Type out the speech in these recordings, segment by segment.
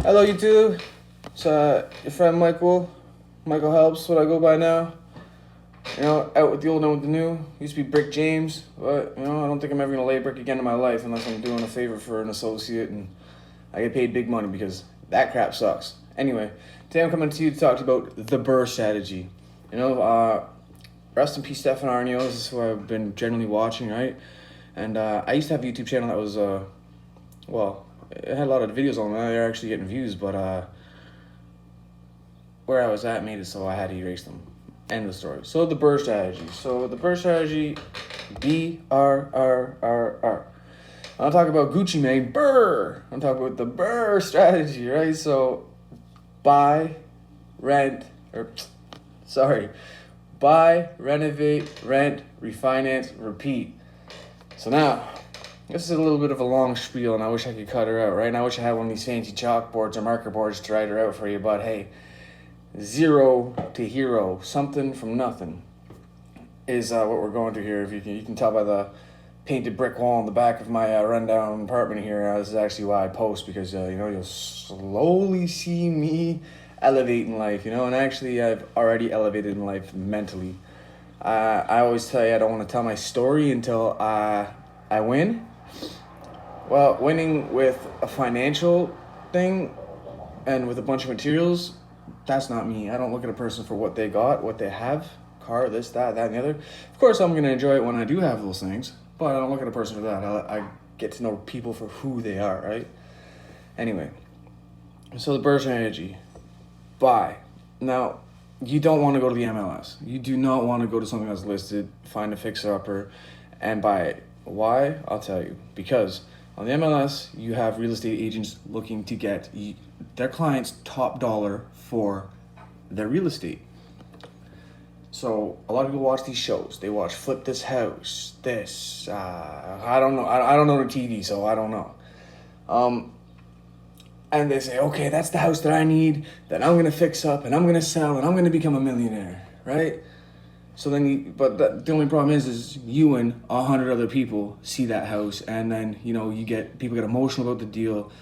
Hello, YouTube. It's your friend Micheal. Micheal Helps, what I go by now. You know, out with the old and with the new. Used to be Brick James, but I don't think I'm ever gonna lay a brick again in my life unless I'm doing a favor for an associate and I get paid big money because that crap sucks. Anyway, today I'm coming to you to talk to you about the brrrr strategy. Rest in peace, Stefan Arnios. This is who I've been generally watching, right? And I used to have a YouTube channel that was it had a lot of videos on it. They're actually getting views, but where I was at made it so I had to erase them. End of the story. So the brrrr strategy. BRRRR. I'm talking about Gucci Mane, brrrr. I'm talking about the brrrr strategy, right? So buy, rent, buy, renovate, rent, refinance, repeat. So now, this is a little bit of a long spiel, and I wish I could cut her out, right? And I wish I had one of these fancy chalkboards or marker boards to write her out for you, but hey, zero to hero, something from nothing, is what we're going through here. If you can tell by the painted brick wall in the back of my rundown apartment here, this is actually why I post, because you'll slowly see me elevate in life, and actually I've already elevated in life mentally. I always tell you I don't want to tell my story until I win. Well, winning with a financial thing and with a bunch of materials, that's not me. I don't look at a person for what they got, what they have, car, this, that, and the other. Of course, I'm going to enjoy it when I do have those things, but I don't look at a person for that. I get to know people for who they are, right? Anyway, so the brrrr strategy. Buy. Now, you don't want to go to the MLS. You do not want to go to something that's listed, find a fixer-upper, and buy it. Why? I'll tell you. Because on the MLS, you have real estate agents looking to get their clients top dollar for their real estate. So a lot of people watch these shows. They watch Flip This House, this. I don't know. I don't know the TV, so I don't know. And they say, okay, that's the house that I need, that I'm going to fix up, and I'm going to sell, and I'm going to become a millionaire, right? So then, the only problem is you and 100 other people see that house, and then, people get emotional about the deal.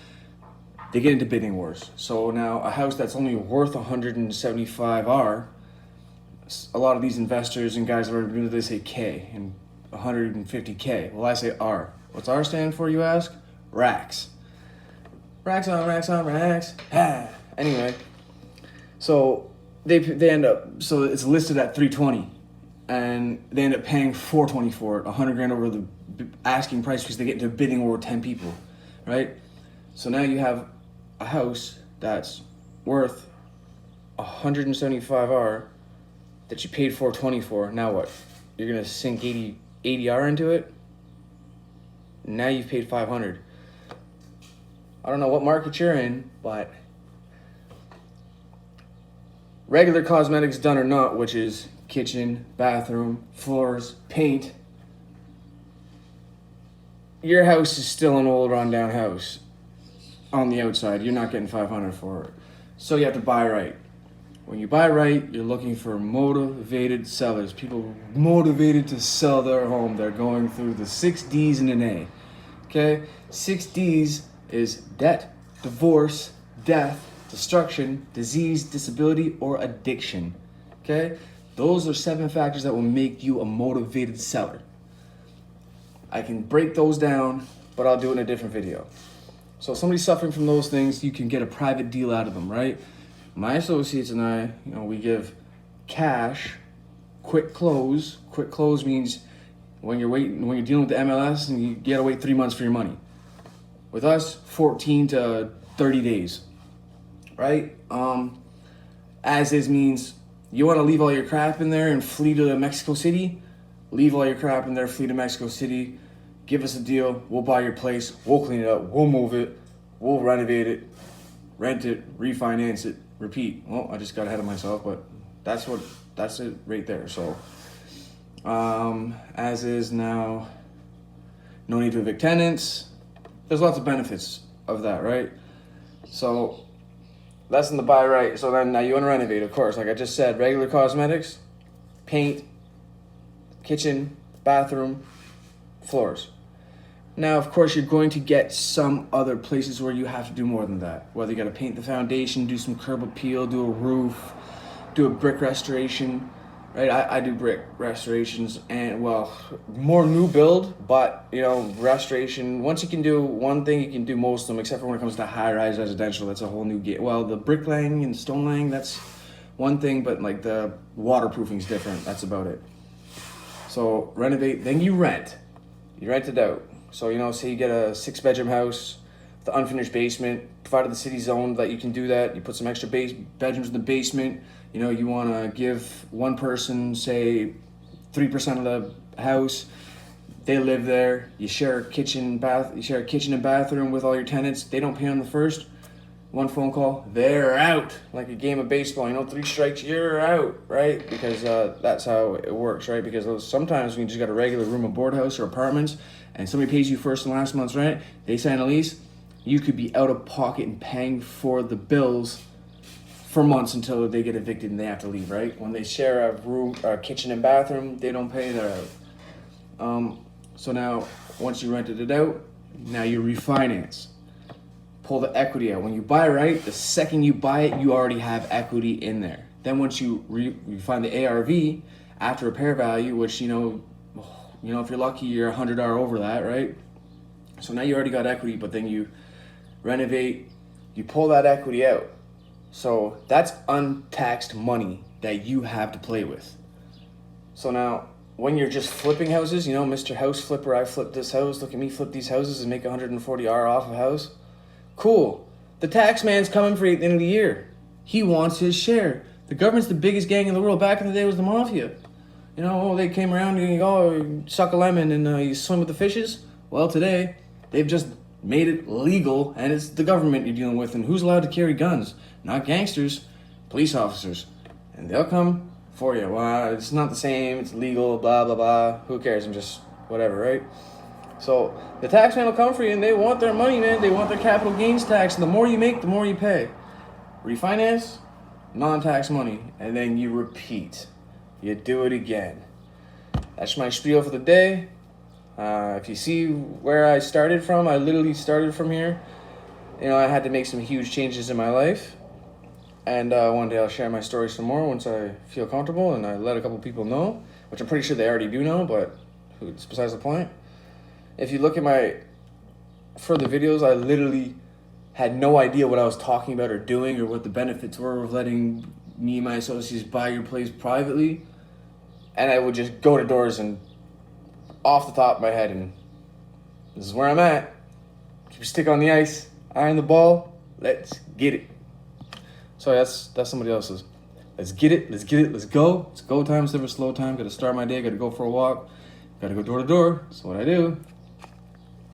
They get into bidding wars. So now a house that's only worth 175 R, a lot of these investors and guys that are doing this say K and 150K. Well, I say R. What's R stand for, you ask? Racks. Racks on racks on racks. Anyway, so they end up, so it's listed at 320, and they end up paying 420 for it, 100 grand over the asking price, because they get into a bidding war with 10 people, right? So now you have a house that's worth 175 R that you paid 420 for. Now what? You're gonna sink 80 R into it. Now you've paid 500. I don't know what market you're in, but regular cosmetics done or not, which is kitchen, bathroom, floors, paint, your house is still an old rundown house on the outside. You're not getting 500 for it. So you have to buy right. When you buy right, you're looking for motivated sellers, people motivated to sell their home. They're going through the 6 D's and an A. Okay? 6 D's is debt, divorce, death, destruction, disease, disability, or addiction. Okay? Those are 7 factors that will make you a motivated seller. I can break those down, but I'll do it in a different video. So if somebody's suffering from those things, you can get a private deal out of them, right? My associates and I, we give cash, quick close. Quick close means when you're dealing with the MLS and you gotta wait 3 months for your money. With us, 14 to 30 days, right? As is means you want to leave all your crap in there and flee to Mexico City, leave all your crap in there, flee to Mexico City, give us a deal, we'll buy your place, we'll clean it up, we'll move it, we'll renovate it, rent it, refinance it, repeat. Well, I just got ahead of myself, but that's it right there. So, as is now, no need to evict tenants. There's lots of benefits of that, right? So that's in the buy right. So then now you want to renovate, of course. Like I just said, regular cosmetics, paint, kitchen, bathroom, floors. Now, of course, you're going to get some other places where you have to do more than that. Whether you got to paint the foundation, do some curb appeal, do a roof, do a brick restoration, right? I do brick restorations and, well, more new build, but, you know, restoration. Once you can do one thing, you can do most of them, except for when it comes to high-rise residential. That's a whole new game. Well, the bricklaying and stone laying, that's one thing, but like the waterproofing is different. That's about it. So renovate, then you rent. You rent it out. So, you know, say you get a 6-bedroom house with an unfinished basement, provided the city's owned that you can do that. You put some extra bedrooms in the basement. You know, you want to give one person, say, 3% of the house. They live there. You share a kitchen, and bathroom with all your tenants. They don't pay on the first. One phone call, they're out. Like a game of baseball, you know, 3 strikes, you're out, right? Because that's how it works, right? Because sometimes when you just got a regular room or board house or apartments and somebody pays you first and last month's rent, they sign a lease, you could be out of pocket and paying for the bills for months until they get evicted and they have to leave, right? When they share a room, a kitchen and bathroom, they don't pay, they're out. So now, once you rented it out, now you refinance. Pull the equity out. When you buy, right, the second you buy it, you already have equity in there. Then once you find the ARV after repair value, which you know, if you're lucky, you're $100 over that, right? So now you already got equity, but then you renovate, you pull that equity out. So that's untaxed money that you have to play with. So now, when you're just flipping houses, you know, Mr. House Flipper, I flipped this house, look at me flip these houses and make $140 off a house. Cool. The tax man's coming for you at the end of the year. He wants his share. The government's the biggest gang in the world. Back in the day, it was the mafia. You know, they came around and you suck a lemon and you swim with the fishes. Well, today, they've just made it legal, and it's the government you're dealing with. And who's allowed to carry guns? Not gangsters, police officers. And they'll come for you. Well, it's not the same. It's legal, blah, blah, blah. Who cares? I'm just whatever, right? So the tax man will come for you and they want their money, man. They want their capital gains tax. And the more you make, the more you pay. Refinance, non-tax money. And then you repeat. You do it again. That's my spiel for the day. If you see where I started from, I literally started from here. You know, I had to make some huge changes in my life. And one day I'll share my story some more once I feel comfortable and I let a couple people know, which I'm pretty sure they already do know, but it's besides the point. If you look at my further videos, I literally had no idea what I was talking about or doing or what the benefits were of letting me and my associates buy your place privately. And I would just go to doors and off the top of my head, and this is where I'm at. Keep your stick on the ice, eye on the ball, let's get it. Sorry, that's somebody else's. Let's get it, let's go. It's go time instead of slow time. Gotta start my day, gotta go for a walk, gotta go door to door. That's what I do.